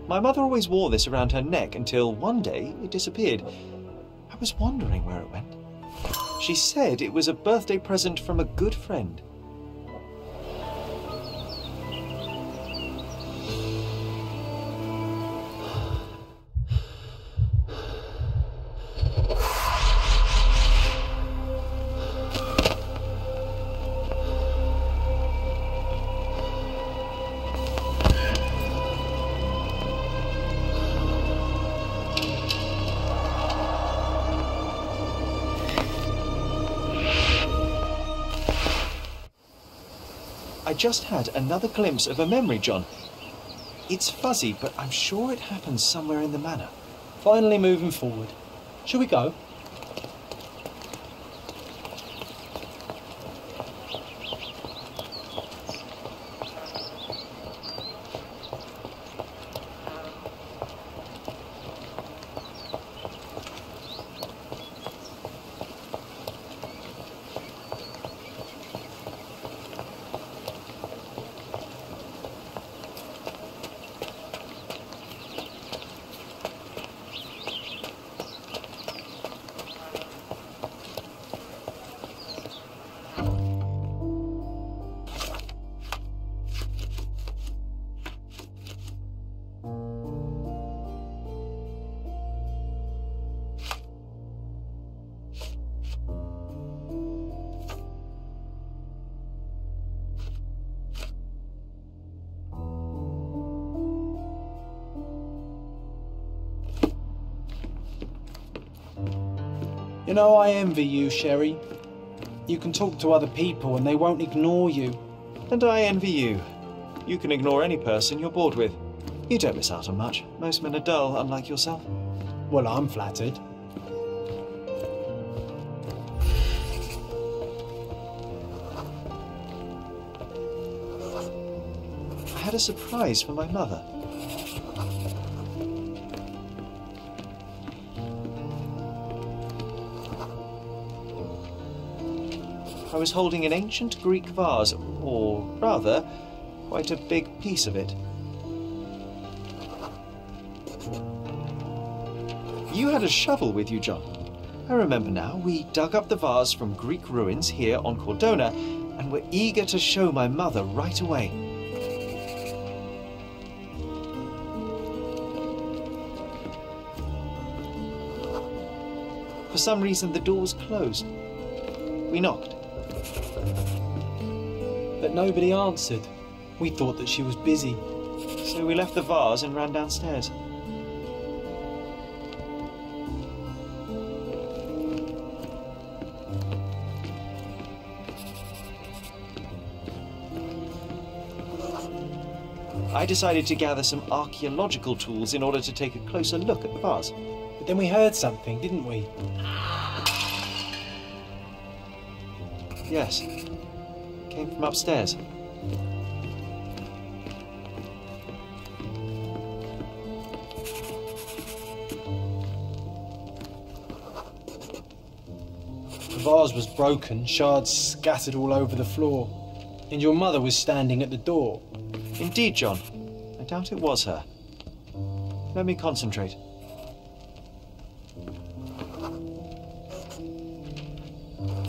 My mother always wore this around her neck until one day it disappeared. I was wondering where it went. She said it was a birthday present from a good friend. I just had another glimpse of a memory, John. It's fuzzy, but I'm sure it happens somewhere in the manor. Finally moving forward. Shall we go? You know, I envy you, Sherry. You can talk to other people and they won't ignore you. And I envy you. You can ignore any person you're bored with. You don't miss out on much. Most men are dull, unlike yourself. Well, I'm flattered. I had a surprise for my mother. I was holding an ancient Greek vase, or rather, quite a big piece of it. You had a shovel with you, John. I remember now. We dug up the vase from Greek ruins here on Cordona and were eager to show my mother right away. For some reason, the door was closed. We knocked. But nobody answered. We thought that she was busy. So we left the vase and ran downstairs. I decided to gather some archaeological tools in order to take a closer look at the vase. But then we heard something, didn't we? Yes. Came from upstairs. The vase was broken, shards scattered all over the floor. And your mother was standing at the door. Indeed, John. I doubt it was her. Let me concentrate.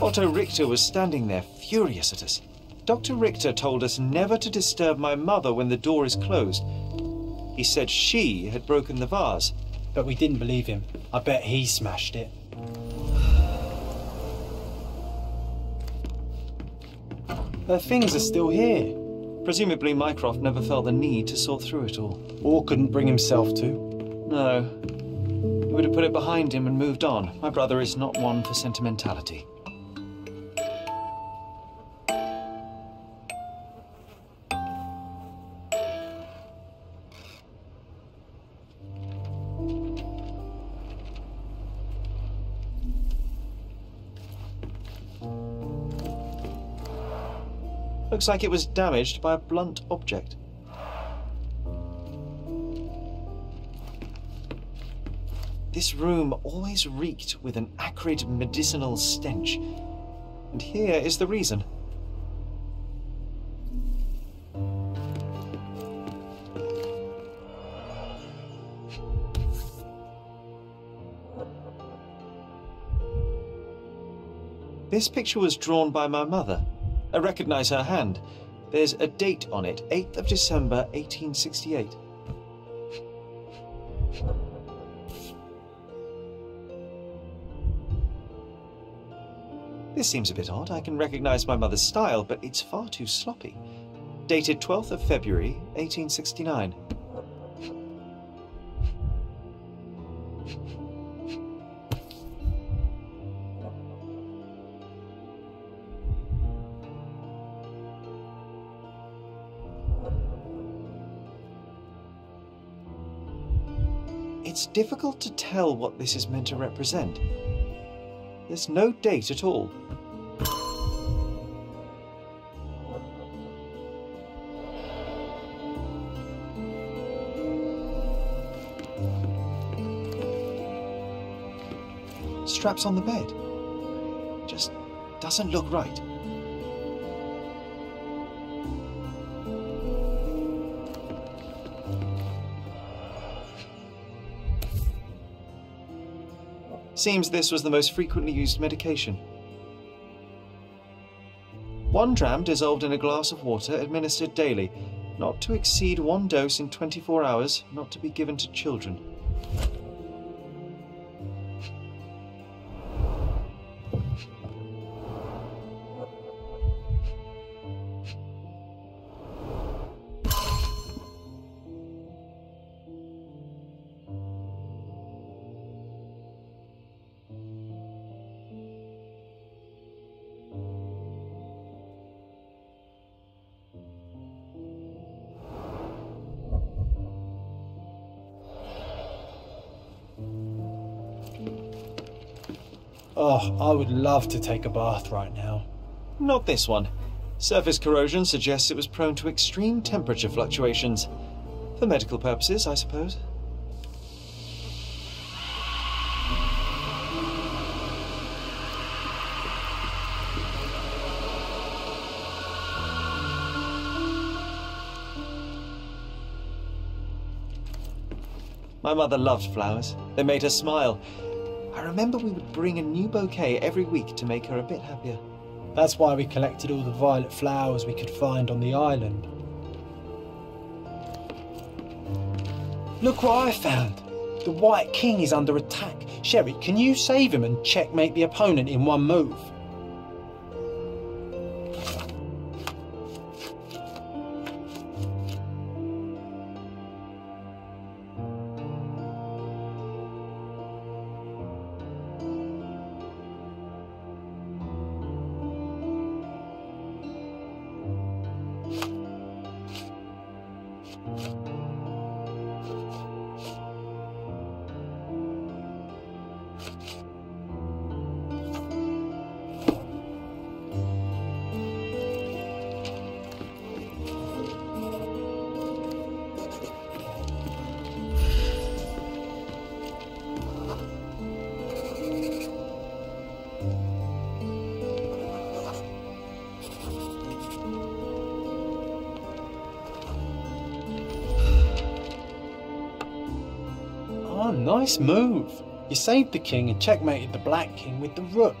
Otto Richter was standing there, furious at us. Dr. Richter told us never to disturb my mother when the door is closed. He said she had broken the vase. But we didn't believe him. I bet he smashed it. Her things are still here. Presumably Mycroft never felt the need to sort through it all. Or couldn't bring himself to. No. He would have put it behind him and moved on. My brother is not one for sentimentality. Looks like it was damaged by a blunt object. This room always reeked with an acrid medicinal stench. And here is the reason. This picture was drawn by my mother. I recognize her hand. There's a date on it, 8th of December, 1868. This seems a bit odd. I can recognize my mother's style, but it's far too sloppy. Dated 12th of February, 1869. It's difficult to tell what this is meant to represent. There's no date at all. Straps on the bed. Just doesn't look right. Seems this was the most frequently used medication. 1 dram dissolved in a glass of water administered daily, not to exceed 1 dose in 24 hours, not to be given to children. Oh, I would love to take a bath right now. Not this one. Surface corrosion suggests it was prone to extreme temperature fluctuations. For medical purposes, I suppose. My mother loved flowers. They made her smile. I remember we would bring a new bouquet every week to make her a bit happier. That's why we collected all the violet flowers we could find on the island. Look what I found! The White King is under attack. Sherry, can you save him and checkmate the opponent in one move? Oh, nice move. You saved the king and checkmated the Black King with the rook.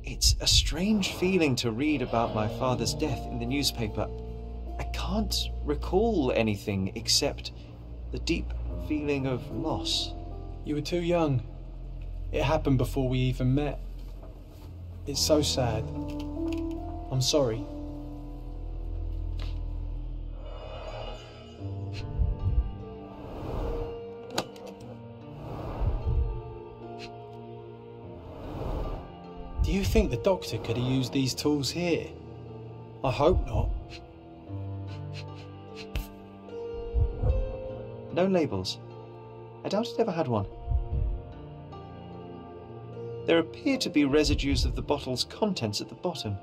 It's a strange feeling to read about my father's death in the newspaper. I can't recall anything except the deep feeling of loss. You were too young. It happened before we even met. It's so sad. I'm sorry. Do you think the doctor could have used these tools here? I hope not. No labels. I doubt it ever had one. There appear to be residues of the bottle's contents at the bottom.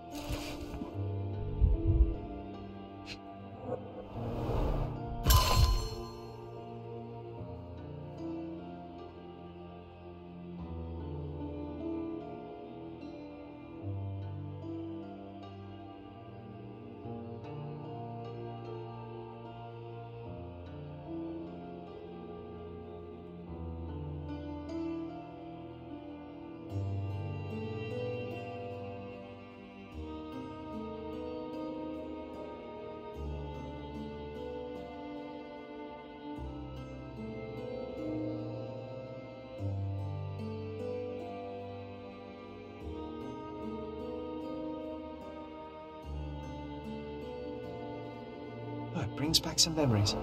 Oh, it brings back some memories.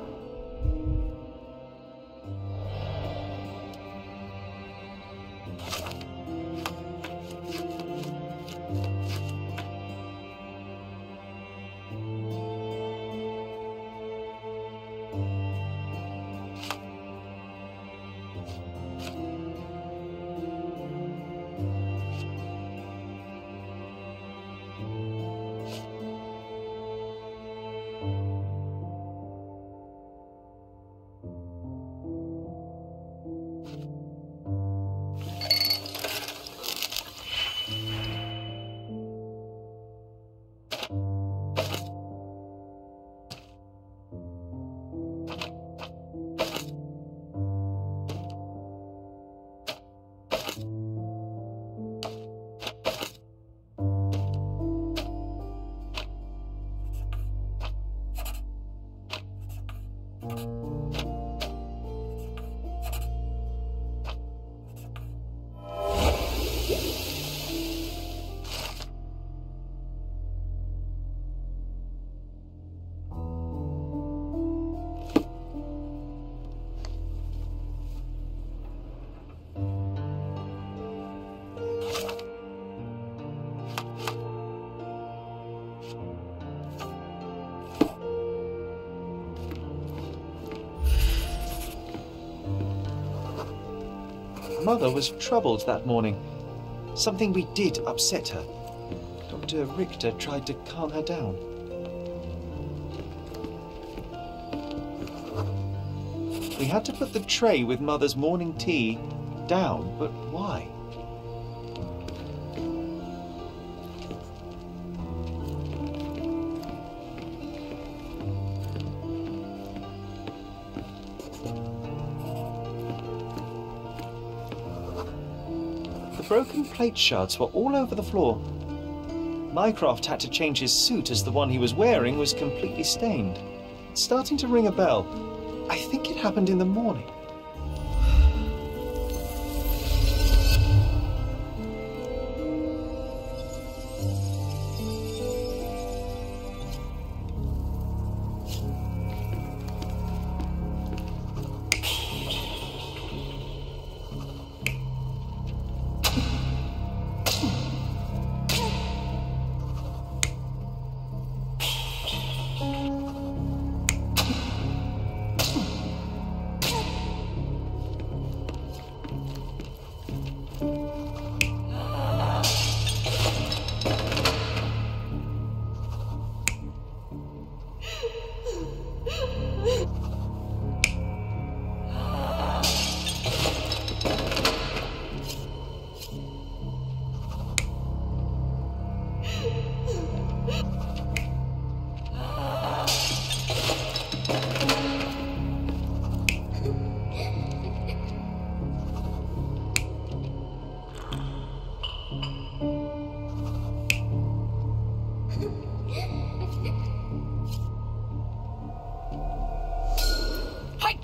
Mother was troubled that morning. Something we did upset her. Dr. Richter tried to calm her down. We had to put the tray with Mother's morning tea down, but why? Broken plate shards were all over the floor. Mycroft had to change his suit as the one he was wearing was completely stained. It's starting to ring a bell. I think it happened in the morning.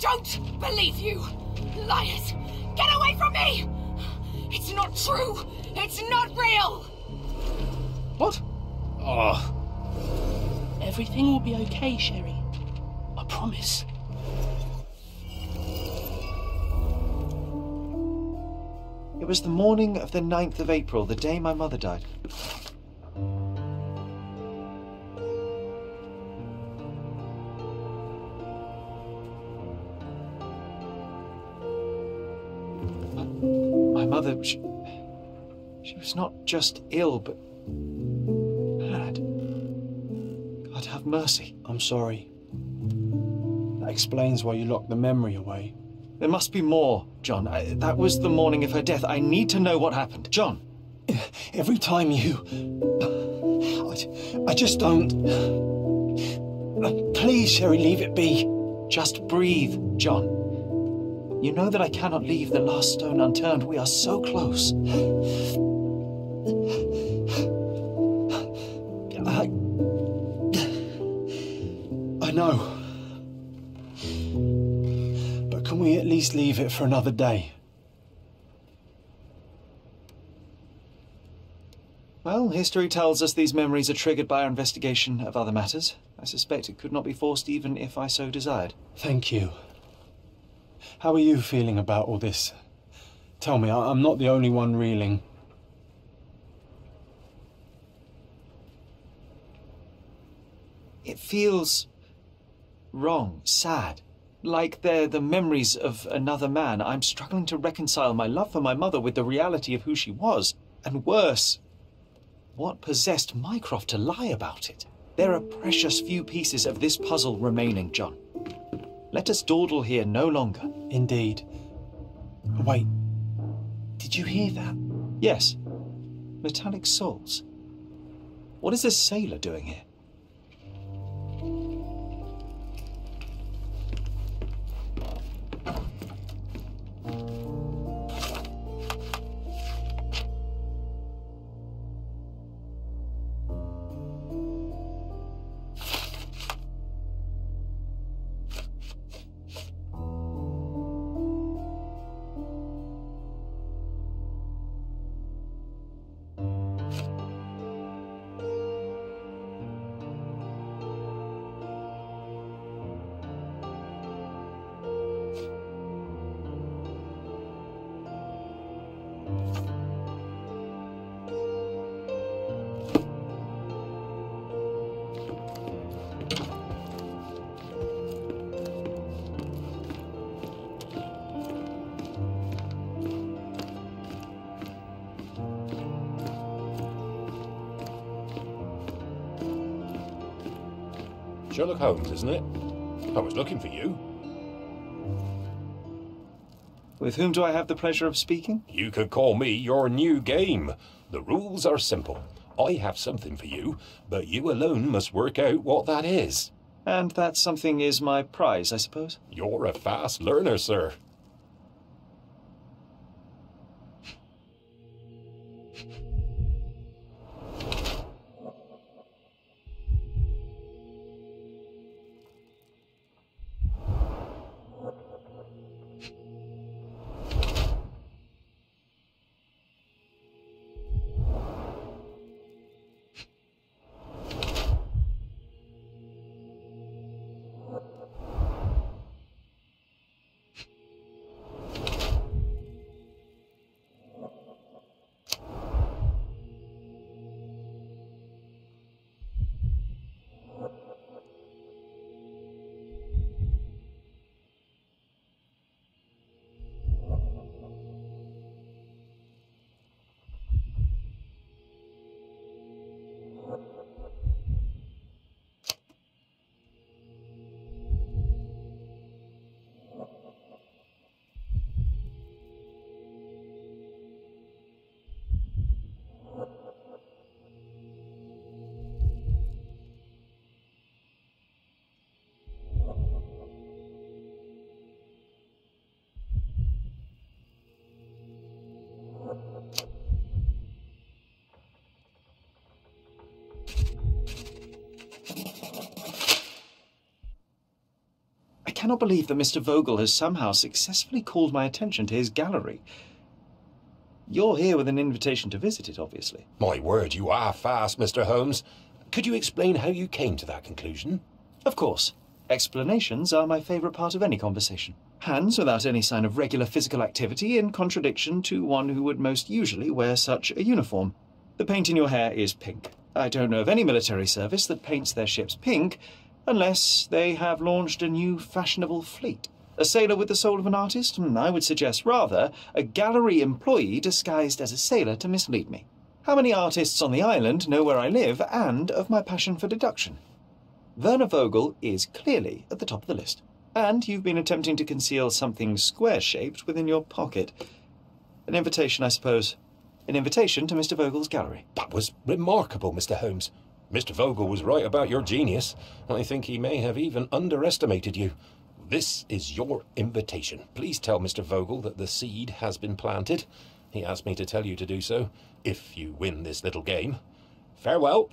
don't believe you! Liars! Get away from me! It's not true! It's not real! What? Oh. Everything will be okay, Sherry. I promise. It was the morning of the 9th of April, the day my mother died. My mother, she was not just ill, but mad. God have mercy. I'm sorry. That explains why you locked the memory away. There must be more, John. That was the morning of her death. I need to know what happened. John! Every time you... I just don't... Please, Sherry, leave it be. Just breathe, John. You know that I cannot leave the last stone unturned. We are so close. I know. But can we at least leave it for another day? Well, history tells us these memories are triggered by our investigation of other matters. I suspect it could not be forced even if I so desired. Thank you. How are you feeling about all this? Tell me, I'm not the only one reeling. It feels wrong, sad. Like they're the memories of another man. I'm struggling to reconcile my love for my mother with the reality of who she was. And worse, what possessed Mycroft to lie about it? There are precious few pieces of this puzzle remaining, John. Let us dawdle here no longer. Indeed. Wait, did you hear that? Yes. Metallic souls. What is this sailor doing here? Sherlock Holmes, isn't it? I was looking for you. With whom do I have the pleasure of speaking? You could call me your new game. The rules are simple. I have something for you, but you alone must work out what that is. And that something is my prize, I suppose? You're a fast learner, sir. cannot believe that Mr. Vogel has somehow successfully called my attention to his gallery. You're here with an invitation to visit it, obviously. My word, you are fast, Mr. Holmes. Could you explain how you came to that conclusion? Of course. Explanations are my favourite part of any conversation. Hands without any sign of regular physical activity, in contradiction to one who would most usually wear such a uniform. The paint in your hair is pink. I don't know of any military service that paints their ships pink, unless they have launched a new fashionable fleet. A sailor with the soul of an artist? I would suggest rather a gallery employee disguised as a sailor to mislead me. How many artists on the island know where I live and of my passion for deduction? Werner Vogel is clearly at the top of the list. And you've been attempting to conceal something square-shaped within your pocket. An invitation, I suppose. An invitation to Mr. Vogel's gallery. That was remarkable, Mr. Holmes. Mr. Vogel was right about your genius. I think he may have even underestimated you. This is your invitation. Please tell Mr. Vogel that the seed has been planted. He asked me to tell you to do so, if you win this little game. Farewell.